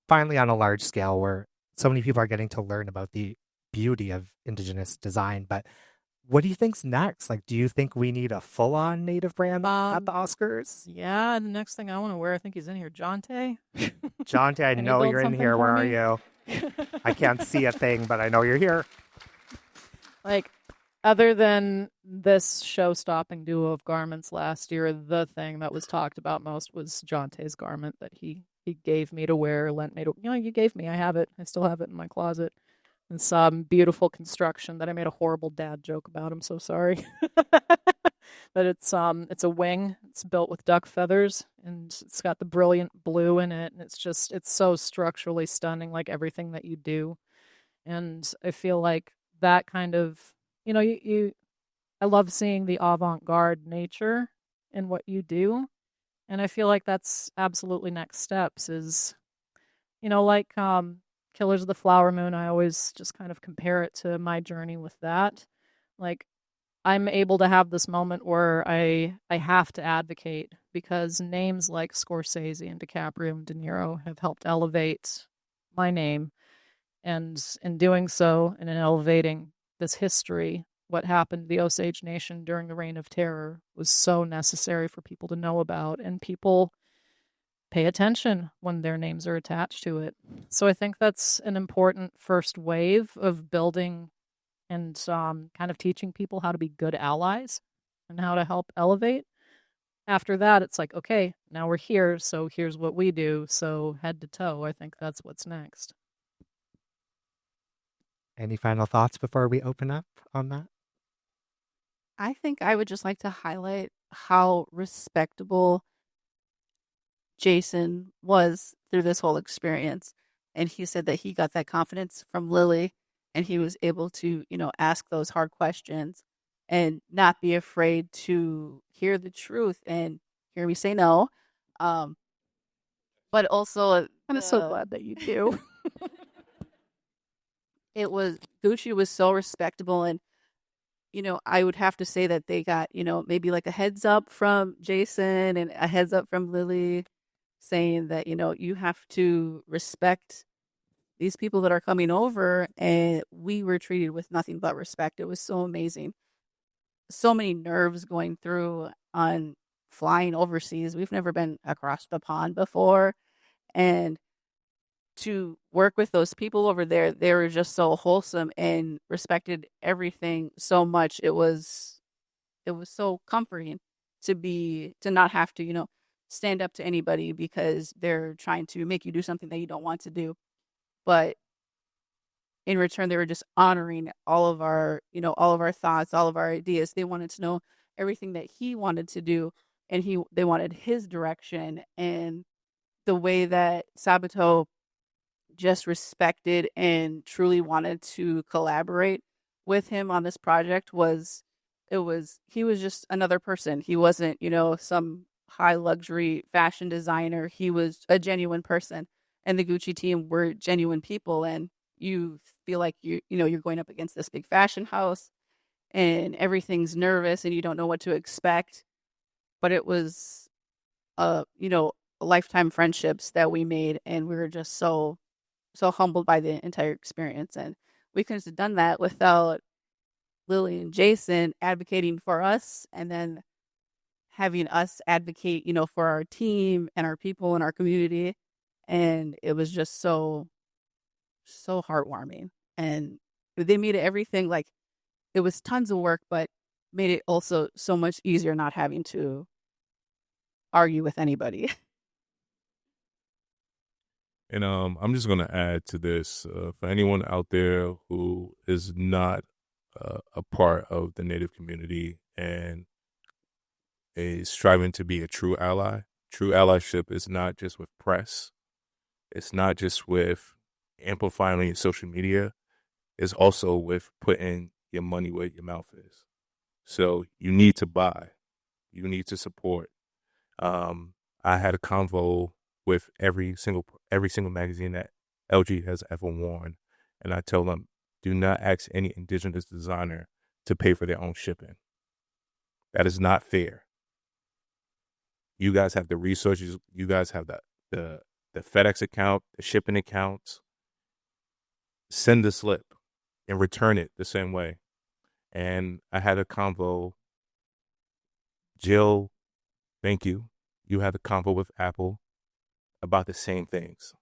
finally on a large scale where so many people are getting to learn about the beauty of Indigenous design. But what do you think's next? Like, do you think we need a full-on Native brand at the Oscars? Yeah, the next thing I want to wear, I think he's in here. Jonte? Jonte, I know you're in here. Where are you? I can't see a thing, but I know you're here. Like, other than this show-stopping duo of garments last year, the thing that was talked about most was Jonte's garment that he gave me to wear, lent me to, you gave me. I have it. I still have it in my closet. It's some beautiful construction that I made a horrible dad joke about. I'm so sorry. But it's a wing. It's built with duck feathers, and it's got the brilliant blue in it, and it's so structurally stunning, like everything that you do. And I feel like that kind of, I love seeing the avant-garde nature in what you do, and I feel like that's absolutely next steps is, like Killers of the Flower Moon, I always just kind of compare it to my journey with that. Like, I'm able to have this moment where I have to advocate because names like Scorsese and DiCaprio and De Niro have helped elevate my name. And in doing so, and in elevating this history, what happened to the Osage Nation during the Reign of Terror was so necessary for people to know about. And people, pay attention when their names are attached to it. So I think that's an important first wave of building and kind of teaching people how to be good allies and how to help elevate. After that, it's like, okay, now we're here, so here's what we do. So head to toe, I think that's what's next. Any final thoughts before we open up on that? I think I would just like to highlight how respectable Jason was through this whole experience. And he said that he got that confidence from Lily and he was able to, ask those hard questions and not be afraid to hear the truth and hear me say no. But also, I'm so glad that you do. Gucci was so respectable. And, I would have to say that they got, maybe like a heads up from Jason and a heads up from Lily saying that, you have to respect these people that are coming over. And we were treated with nothing but respect. It was so amazing. So many nerves going through on flying overseas. We've never been across the pond before. And to work with those people over there, they were just so wholesome and respected everything so much. It was so comforting to not have to, stand up to anybody because they're trying to make you do something that you don't want to do. But in return, they were just honoring all of our thoughts, all of our ideas. They wanted to know everything that he wanted to do, and they wanted his direction. And the way that Sabato just respected and truly wanted to collaborate with him on this project he was just another person. He wasn't, some high luxury fashion designer. He was a genuine person, and the Gucci team were genuine people. And you feel like you're going up against this big fashion house and everything's nervous and you don't know what to expect. But it was, lifetime friendships that we made, and we were just so humbled by the entire experience. And we couldn't have done that without Lily and Jason advocating for us and then having us advocate, for our team and our people and our community. And it was just so heartwarming. And they made everything like it was tons of work, but made it also so much easier not having to argue with anybody. And I'm just going to add to this for anyone out there who is not a part of the Native community and is striving to be a true ally. True allyship is not just with press. It's not just with amplifying social media. It's also with putting your money where your mouth is. So you need to buy. You need to support. I had a convo with every single magazine that LG has ever worn, and I tell them, do not ask any Indigenous designer to pay for their own shipping. That is not fair. You guys have the resources. You guys have the FedEx account, the shipping accounts. Send the slip and return it the same way. And I had a convo. Jill, thank you. You had a convo with Apple about the same things.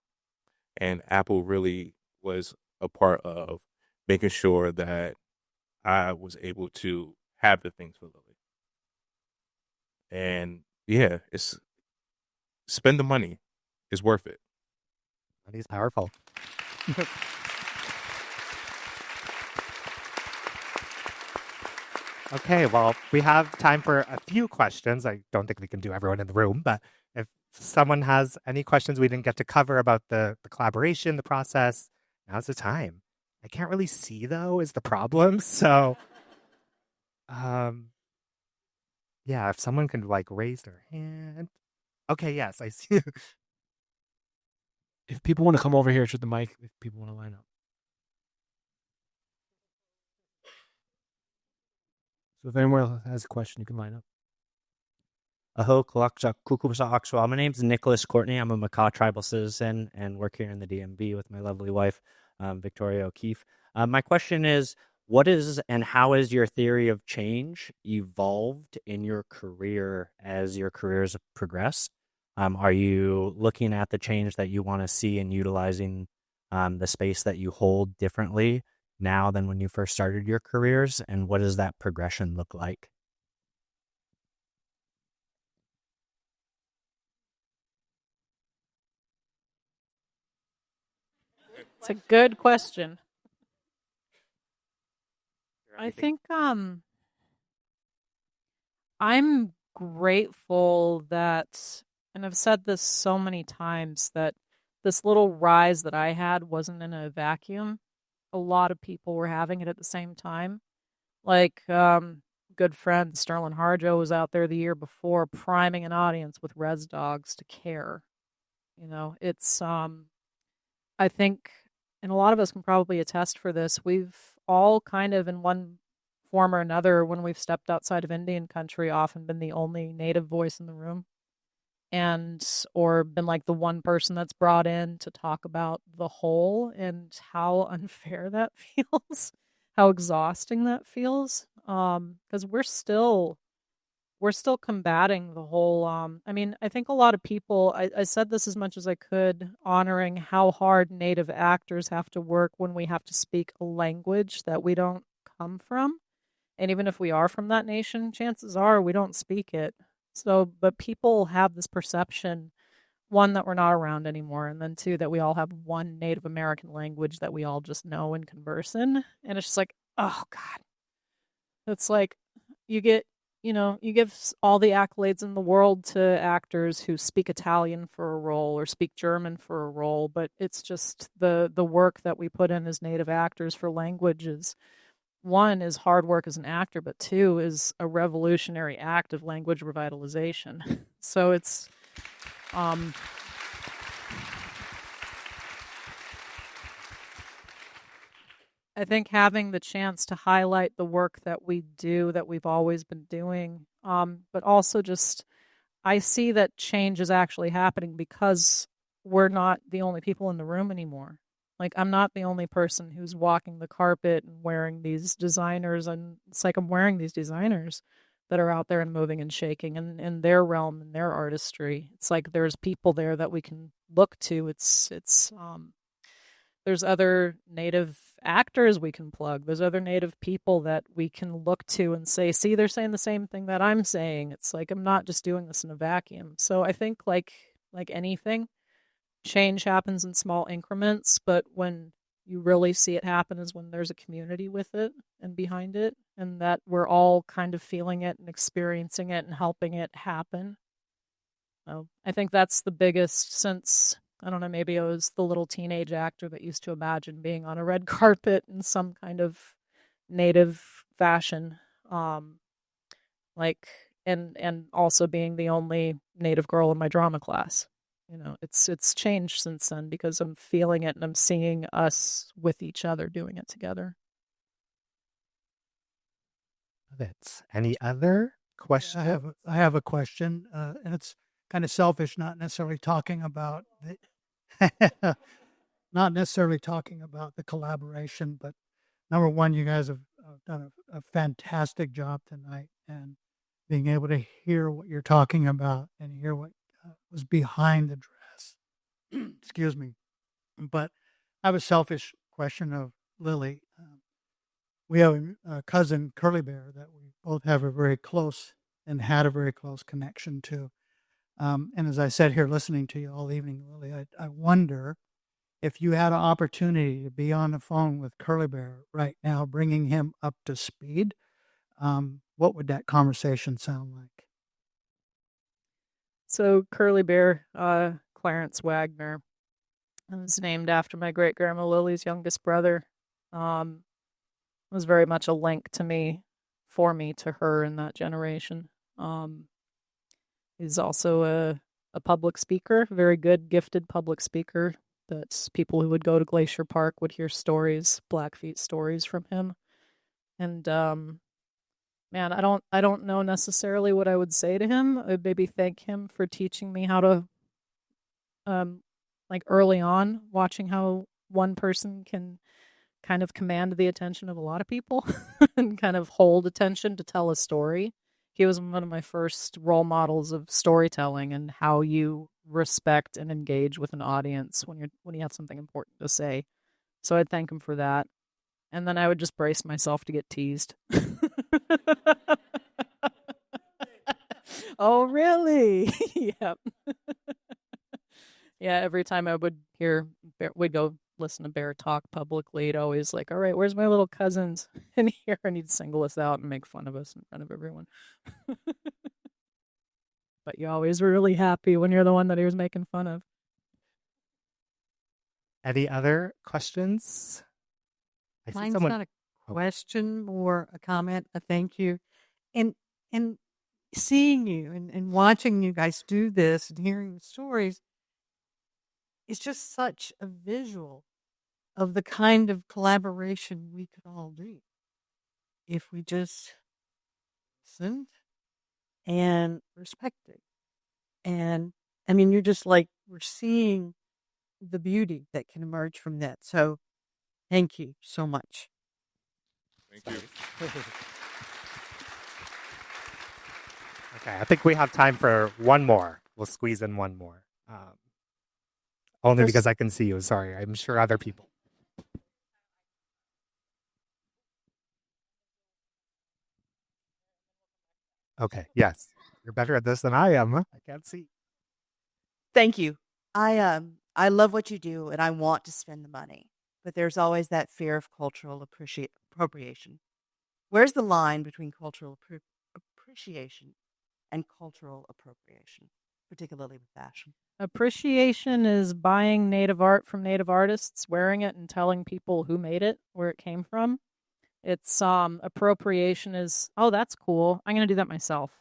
And Apple really was a part of making sure that I was able to have the things for Lily. And yeah, spend the money. It's worth it. Money's powerful. Okay, well, we have time for a few questions. I don't think we can do everyone in the room, but if someone has any questions we didn't get to cover about the collaboration, the process, now's the time. I can't really see, though, is the problem. So, yeah, if someone can, raise their hand. Okay, yes, I see. If people want to come over here to the mic, if people want to line up. So if anyone else has a question, you can line up. Aho, Kalakcha, Kukumsa Akswa. My name's Nicholas Courtney. I'm a Makah tribal citizen and work here in the DMV with my lovely wife, Victoria O'Keefe. My question is, what is and how has your theory of change evolved in your career as your careers progress? Are you looking at the change that you want to see and utilizing the space that you hold differently now than when you first started your careers? And what does that progression look like? It's a good question. I think I'm grateful that, and I've said this so many times, that this little rise that I had wasn't in a vacuum. A lot of people were having it at the same time. Like, good friend Sterling Harjo was out there the year before priming an audience with res dogs to care. It's I think, and a lot of us can probably attest for this, we've all kind of in one form or another, when we've stepped outside of Indian country, often been the only native voice in the room, and or been like the one person that's brought in to talk about the whole, and how unfair that feels, how exhausting that feels. Because we're still combating the whole I think a lot of people, I said this as much as I could, honoring how hard native actors have to work when we have to speak a language that we don't come from. And even if we are from that nation, chances are we don't speak it. So, but people have this perception, one, that we're not around anymore, and then two, that we all have one Native American language that we all just know and converse in. And it's just like, oh God. It's like you get, you give all the accolades in the world to actors who speak Italian for a role or speak German for a role, but it's just the work that we put in as native actors for languages. One is hard work as an actor, but two is a revolutionary act of language revitalization. So it's I think having the chance to highlight the work that we do, that we've always been doing, but also just I see that change is actually happening because we're not the only people in the room anymore. Like, I'm not the only person who's walking the carpet and wearing these designers, and it's like I'm wearing these designers that are out there and moving and shaking in their realm and their artistry. It's like there's people there that we can look to. It's there's other native actors we can plug. There's other native people that we can look to and say, see, they're saying the same thing that I'm saying. It's like I'm not just doing this in a vacuum. So I think like anything, change happens in small increments, but when you really see it happen is when there's a community with it and behind it, and that we're all kind of feeling it and experiencing it and helping it happen. So I think that's the biggest, since I don't know, maybe I was the little teenage actor that used to imagine being on a red carpet in some kind of native fashion. Like, and also being the only native girl in my drama class. It's changed since then because I'm feeling it and I'm seeing us with each other doing it together. That's any other questions? I have a question, and it's kind of selfish, not necessarily talking about not necessarily talking about the collaboration, but number one, you guys have done a fantastic job tonight, and being able to hear what you're talking about and hear what was behind the dress. Excuse me. But I have a selfish question of Lily. We have a cousin, Curly Bear, that we both have a very close and had a very close connection to. And as I sat here listening to you all evening, Lily, I wonder if you had an opportunity to be on the phone with Curly Bear right now, bringing him up to speed, what would that conversation sound like? So Curly Bear, Clarence Wagner, was named after my great grandma Lily's youngest brother. Was very much a link to me, for me, to her in that generation. He's also a public speaker, very good, gifted public speaker. That people who would go to Glacier Park would hear stories, Blackfeet stories from him. And man, I don't know necessarily what I would say to him. I would maybe thank him for teaching me how to, like early on, watching how one person can kind of command the attention of a lot of people and kind of hold attention to tell a story. he was one of my first role models of storytelling and how you respect and engage with an audience when you have something important to say. So I'd thank him for that. And then I would just brace myself to get teased. Oh, really? Yep. Yeah, every time I would we'd go listen to Bear talk publicly, he'd always like, all right, where's my little cousins in here? And he'd single us out and make fun of us in front of everyone. But you always were really happy when you're the one that he was making fun of. Any other questions? I see Mine's someone. not a question, more a comment, a thank you. And seeing you and watching you guys do this and hearing the stories is just such a visual of the kind of collaboration we could all do if we just listened and respected. And I mean, you're just like, we're seeing the beauty that can emerge from that. So thank you so much. Thank you. Okay, I think we have time for one more. We'll squeeze in one more. Only because I can see you. Sorry, I'm sure other people. Okay, yes. You're better at this than I am. Huh? I can't see. Thank you. I love what you do and I want to spend the money, but there's always that fear of cultural appropriation. Where's the line between cultural appreciation and cultural appropriation, particularly with fashion? Appreciation is buying native art from native artists, wearing it, and telling people who made it, where it came from. It's appropriation is, oh, that's cool. I'm gonna do that myself.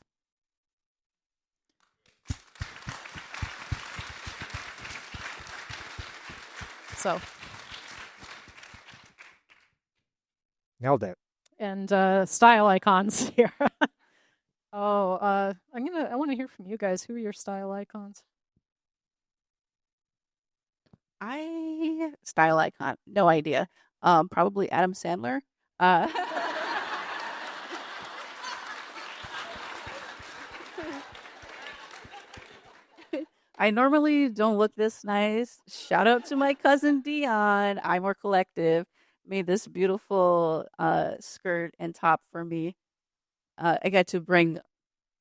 So. Nailed it. And style icons here. I want to hear from you guys. Who are your style icons? Style icon, no idea. Probably Adam Sandler. I normally don't look this nice. Shout out to my cousin Dion. I'm more collective. Made this beautiful skirt and top for me. I got to bring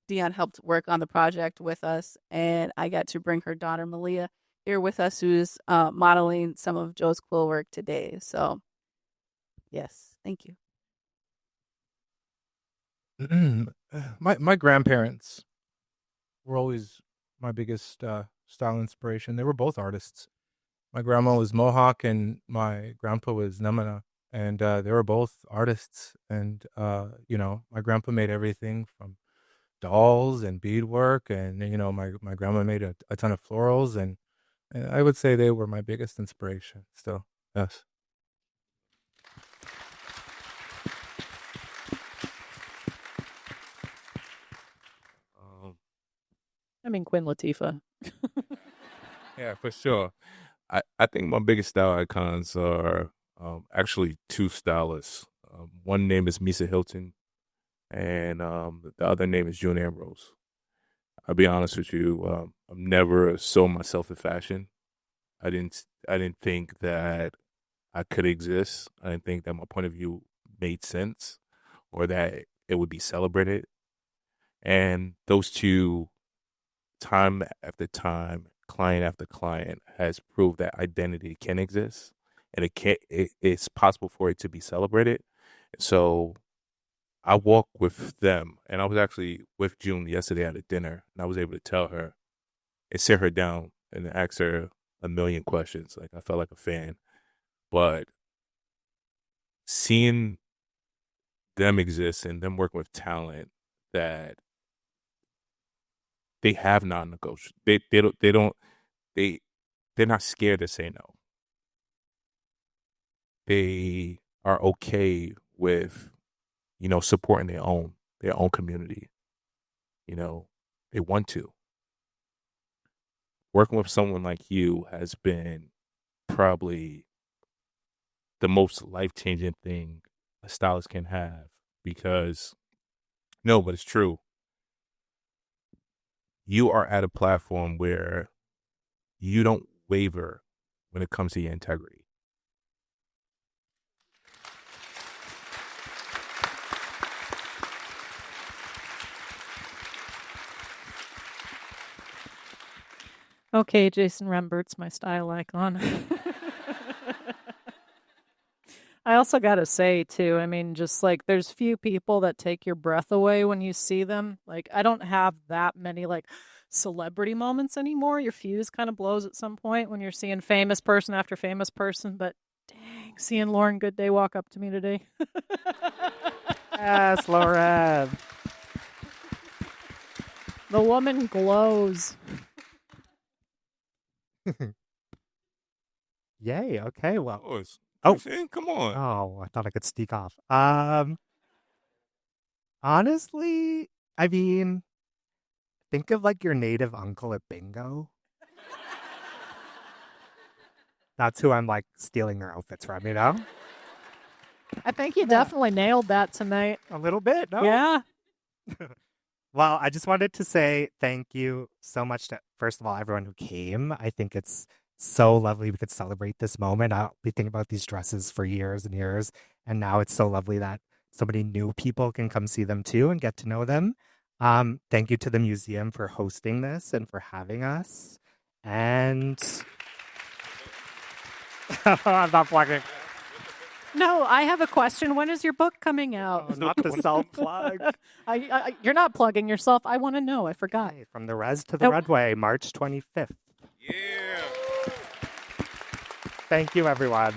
Dion helped work on the project with us, and I got to bring her daughter Malia here with us, who's modeling some of Joe's quill work today. So, yes, thank you. My grandparents were always my biggest style inspiration. They were both artists. My grandma was Mohawk and my grandpa was Namana, and they were both artists. And my grandpa made everything from dolls and beadwork, and my grandma made a ton of florals, and I would say they were my biggest inspiration. Still, yes. I mean, Queen Latifah. Yeah, for sure. I think my biggest style icons are actually two stylists. One name is Misa Hilton, and the other name is June Ambrose. I'll be honest with you. I've never sold myself in fashion. I didn't think that I could exist. I didn't think that my point of view made sense or that it would be celebrated. And those two, time after time, client after client, has proved that identity can exist and it's possible for it to be celebrated. So I walk with them, and I was actually with June yesterday at a dinner, and I was able to tell her and sit her down and ask her a million questions. Like, I felt like a fan. But seeing them exist and them working with talent that they have non-negotiable, they're not scared to say no. They are okay with, supporting their own community. They want to. Working with someone like you has been probably the most life-changing thing a stylist can have, because, no, but it's true. you are at a platform where you don't waver when it comes to your integrity. Okay, Jason Rembert's my style icon. I also got to say, too, I mean, just like there's few people that take your breath away when you see them. Like, I don't have that many, like, celebrity moments anymore. Your fuse kind of blows at some point when you're seeing famous person after famous person. But dang, seeing Lauren Goodday walk up to me today. Yes, Lauren. The woman glows. Yay. Okay. Well. Oh, come on. Oh, I thought I could sneak off. Honestly, I mean, think of like your native uncle at bingo. That's who I'm like stealing their outfits from, you know? I think you definitely nailed that tonight. A little bit, no? Yeah. Well, I just wanted to say thank you so much to, first of all, everyone who came. I think it's so lovely we could celebrate this moment. I'll be thinking about these dresses for years and years. And now it's so lovely that so many new people can come see them too and get to know them. Thank you to the museum for hosting this and for having us. And I'm not plugging. No, I have a question. When is your book coming out? Oh, not the self-plug. You're not plugging yourself. I want to know. I forgot. Okay, from the Res to the Redway, March 25th. Yeah. Thank you, everyone.